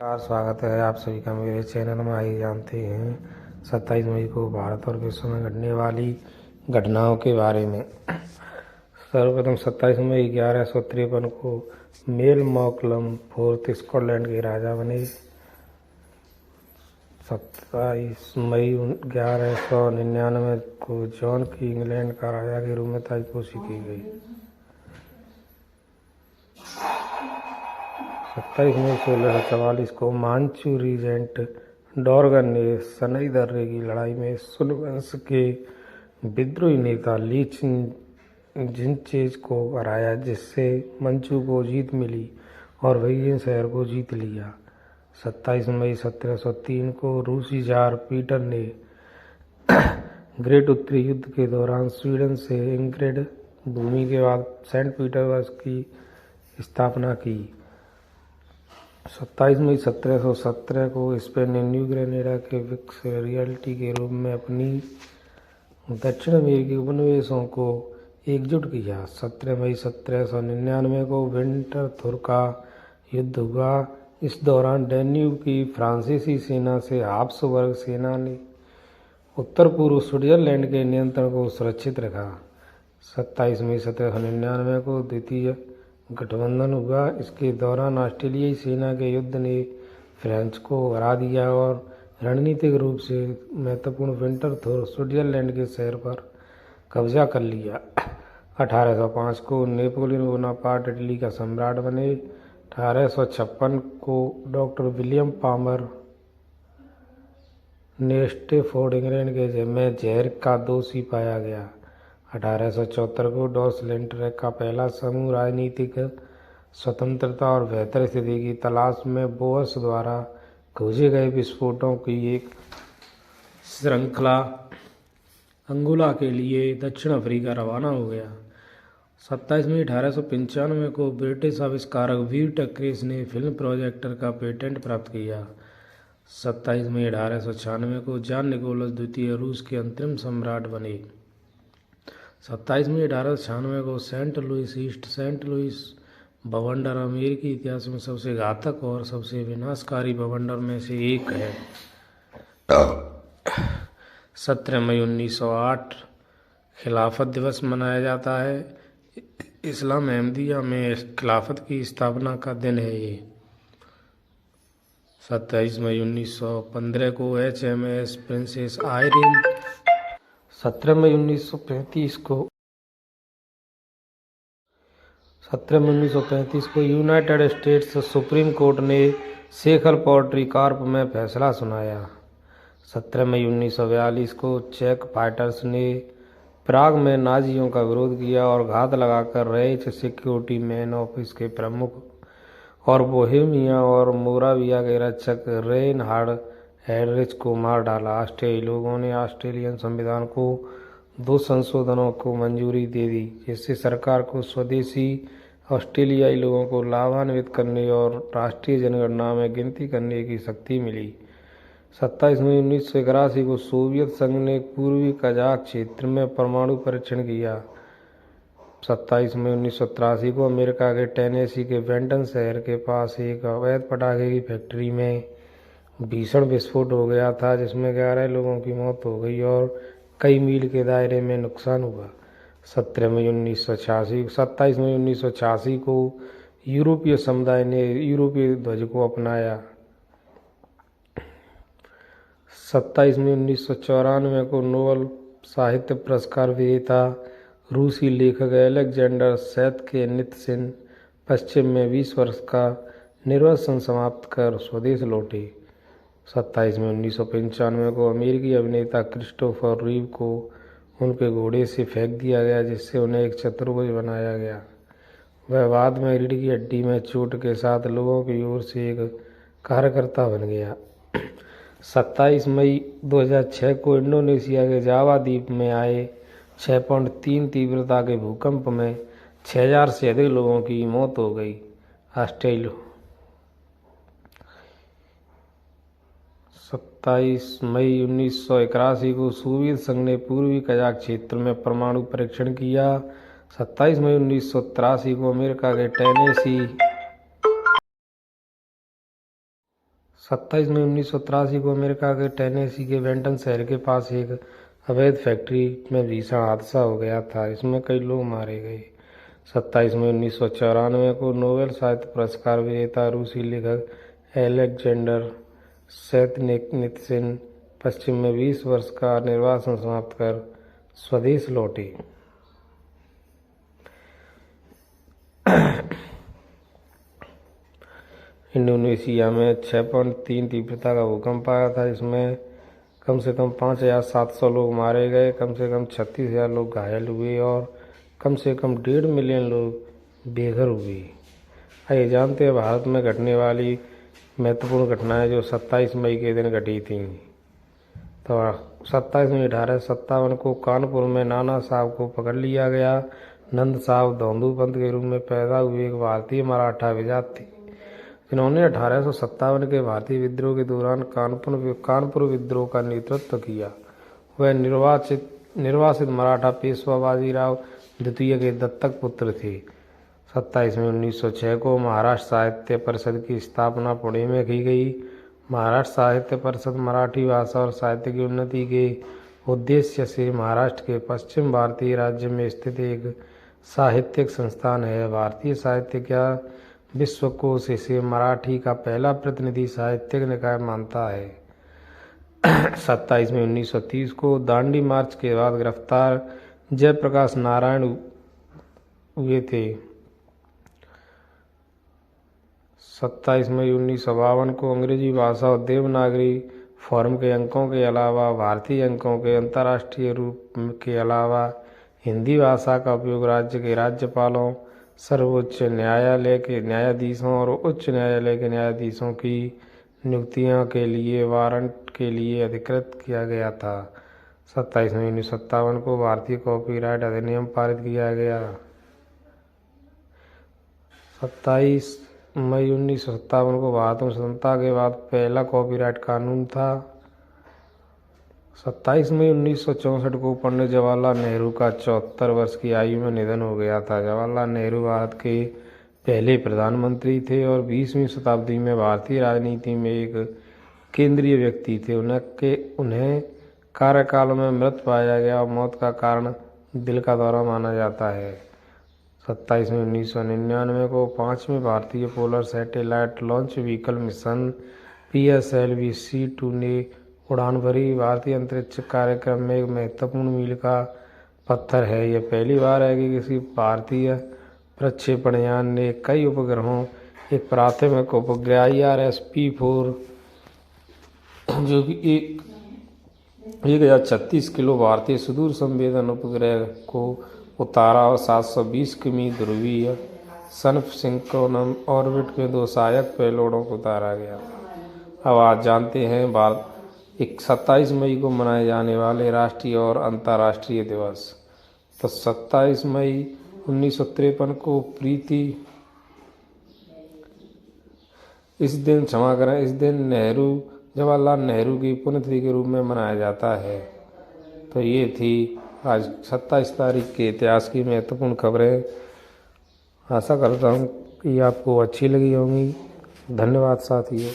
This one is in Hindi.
नमस्कार, स्वागत है आप सभी का मेरे चैनल में। आइए जानते हैं 27 मई को भारत और विश्व में घटने वाली घटनाओं के बारे में। सर्वप्रथम 27 मई 1153 को मेल मौकलम फोर्थ स्कॉटलैंड के राजा बने। 27 मई 1199 को जॉन की इंग्लैंड का राजा के रूप में ताजपोशी की गई। 27 मई 1644 को मांचू रीजेंट डॉर्गन ने सनई दर्रे की लड़ाई में सुन वंश के विद्रोही नेता ली जिनचेज को हराया, जिससे मंचू को जीत मिली और बेइजिंग शहर को जीत लिया। 27 मई 1703 को रूसी जार पीटर ने ग्रेट उत्तरी युद्ध के दौरान स्वीडन से इंग्रिड भूमि के बाद सेंट पीटर्सबर्ग की स्थापना की। 27 मई 1717 को स्पेन ने न्यू ग्रेनेडा के विक्सरियल्टी के रूप में अपनी दक्षिण अमेरिकी उपनिवेशों को एकजुट किया। 17 मई 1799 को विंटरथुर का युद्ध हुआ। इस दौरान डैन्यूब की फ्रांसीसी सेना से हाब्सबर्ग सेना ने उत्तर पूर्व स्विट्जरलैंड के नियंत्रण को सुरक्षित रखा। 27 मई 1799 को द्वितीय गठबंधन हुआ। इसके दौरान ऑस्ट्रेलियाई सेना के युद्ध ने फ्रेंच को हरा दिया और रणनीतिक रूप से महत्वपूर्ण विंटरथुर स्विट्जरलैंड के शहर पर कब्जा कर लिया। 1805 को नेपोलियन बोनापार्ट इटली का सम्राट बने। 1856 को डॉक्टर विलियम पामर ने स्टेफोर्ड इंग्लैंड में जहर का दोषी पाया गया। 1874 को डॉसलेंटरेक का पहला समूह राजनीतिक स्वतंत्रता और बेहतर स्थिति की तलाश में बोअस द्वारा खोजे गए विस्फोटों की एक श्रृंखला अंगोला के लिए दक्षिण अफ्रीका रवाना हो गया। 27 मई 1895 को ब्रिटिश आविष्कारक वीर टक्रेस ने फिल्म प्रोजेक्टर का पेटेंट प्राप्त किया। 27 मई 1896 को जॉन निकोलस द्वितीय रूस के अंतरिम सम्राट बने। 27 मई 1896 को Saint Louis East Saint Louis बवंडर अमेरिकी इतिहास में सबसे घातक और सबसे विनाशकारी बवंडर में से एक है। 17 मई 1908 खिलाफत दिवस मनाया जाता है। इस्लाम अहमदिया में खिलाफत की स्थापना का दिन है ये। 27 मई 1915 को HMS प्रिंसेस आयरीन 17 मई 1935 को यूनाइटेड स्टेट्स सुप्रीम कोर्ट ने सेखल पोल्ट्री कॉर्प में फैसला सुनाया। 17 मई 1942 को चेक फाइटर्स ने प्राग में नाजियों का विरोध किया और घात लगाकर राइच सिक्योरिटी मैन ऑफिस के प्रमुख और बोहेमिया और मोराविया के रक्षक रेनहार्ड हेडरिच को मार डाला। ऑस्ट्रेलियाई लोगों ने ऑस्ट्रेलियन संविधान को 2 संशोधनों को मंजूरी दे दी, जिससे सरकार को स्वदेशी ऑस्ट्रेलियाई लोगों को लाभान्वित करने और राष्ट्रीय जनगणना में गिनती करने की शक्ति मिली। 27 मई 1981 को सोवियत संघ ने पूर्वी कजाक क्षेत्र में परमाणु परीक्षण किया। 27 मई 1983 को अमेरिका के टेनेसी के बेंटन शहर के पास एक अवैध पटाखे की फैक्ट्री में भीषण विस्फोट हो गया था, जिसमें 11 लोगों की मौत हो गई और कई मील के दायरे में नुकसान हुआ। 27 मई 1986 को यूरोपीय समुदाय ने यूरोपीय ध्वज को अपनाया। 27 मई 1994 को नोबेल साहित्य पुरस्कार विजेता रूसी लेखक अलेक्जेंडर सोलजेनित्सिन पश्चिम में 20 वर्ष का निर्वासन समाप्त कर स्वदेश लौटे। 27 मई 1995 को अमेरिकी अभिनेता क्रिस्टोफर रीव को उनके घोड़े से फेंक दिया गया, जिससे उन्हें एक चतुर्भुज बनाया गया। वह बाद में रीढ़ की हड्डी में चोट के साथ लोगों की ओर से एक कार्यकर्ता बन गया। 27 मई 2006 को इंडोनेशिया के जावा द्वीप में आए 6.3 तीव्रता के भूकंप में 6000 से अधिक लोगों की मौत हो गई। ऑस्ट्रेलिया 27 मई 1981 को सोवियत संघ ने पूर्वी कजाक क्षेत्र में परमाणु परीक्षण किया। 27 मई 1983 को अमेरिका के टेनेसी 27 मई 1983 को अमेरिका के टेनेसी के बेंटन शहर के पास एक अवैध फैक्ट्री में भीषण हादसा हो गया था। इसमें कई लोग मारे गए। 27 मई 1994 को नोबेल साहित्य पुरस्कार विजेता रूसी लेखक एलेक्जेंडर सैतनित्सिन पश्चिम में 20 वर्ष का निर्वासन समाप्त कर स्वदेश लौटे। इंडोनेशिया में 6.3 तीव्रता का भूकंप आया था। इसमें कम से कम 5,700 लोग मारे गए, कम से कम 36,000 लोग घायल हुए और कम से कम 1.5 मिलियन लोग बेघर हुए। आइए जानते हैं भारत में घटने वाली महत्वपूर्ण घटनाएं जो 27 मई के दिन घटी थीं। तो 27 मई 1857 को कानपुर में नाना साहब को पकड़ लिया गया। नंद साहब धोंदू पंत के रूप में पैदा हुए एक भारतीय मराठा विजात थे, जिन्होंने 1857 के भारतीय विद्रोह के दौरान कानपुर विद्रोह का नेतृत्व किया। वह निर्वासित मराठा पेशवा बाजीराव द्वितीय के दत्तक पुत्र थे। 27 मई 1906 को महाराष्ट्र साहित्य परिषद की स्थापना पुणे में की गई। महाराष्ट्र साहित्य परिषद मराठी भाषा और साहित्य की उन्नति के उद्देश्य से महाराष्ट्र के पश्चिम भारतीय राज्य में स्थित एक साहित्यिक संस्थान है। भारतीय साहित्य का विश्वकोश इसे मराठी का पहला प्रतिनिधि साहित्यिक निकाय मानता है। 27 मई 1930 को दांडी मार्च के बाद गिरफ्तार जयप्रकाश नारायण हुए थे। 27 मई 1952 को अंग्रेजी भाषा और देवनागरी फॉर्म के अंकों के अलावा भारतीय अंकों के अंतर्राष्ट्रीय रूप के अलावा हिंदी भाषा का उपयोग राज्य के राज्यपालों, सर्वोच्च न्यायालय के न्यायाधीशों और उच्च न्यायालय के न्यायाधीशों की नियुक्तियों के लिए वारंट के लिए अधिकृत किया गया था। 27 मई 1957 को भारतीय कॉपीराइट अधिनियम पारित किया गया। 27 मई 1957 को भारत में स्वतंत्रता के बाद पहला कॉपीराइट कानून था। 27 मई 1964 को पंडित जवाहरलाल नेहरू का 74 वर्ष की आयु में निधन हो गया था। जवाहरलाल नेहरू भारत के पहले प्रधानमंत्री थे और 20वीं शताब्दी में भारतीय राजनीति में एक केंद्रीय व्यक्ति थे। उन्हें कार्यकाल में मृत पाया गया और मौत का कारण दिल का दौरा माना जाता है। 27 मई 1999 को 5वें भारतीय polar satellite launch vehicle mission PSLV-C2 ने उड़ान भरी। भारतीय अंतरिक्ष कार्यक्रम में एक महत्वपूर्ण मील का पत्थर है। यह पहली बार है कि किसी भारतीय प्रक्षेपण यान ने कई उपग्रहों एक प्राथमिक उपग्रह IRS-P4 जो कि 1036 किलो भारतीय सुदूर संवेदन उपग्रह को उतारा और 720 किमी ध्रुवीय सन्फ सिंक्रोनस ऑर्बिट में 2 सहायक पेलोडों को उतारा गया। अब आज जानते हैं 27 मई को मनाए जाने वाले राष्ट्रीय और अंतर्राष्ट्रीय दिवस। तो 27 मई 1953 को इस दिन जवाहरलाल नेहरू की पुण्यतिथि के रूप में मनाया जाता है। तो ये थी आज 27 तारीख के इतिहास की महत्वपूर्ण खबरें। आशा करता हूँ कि आपको अच्छी लगी होंगी। धन्यवाद साथियों।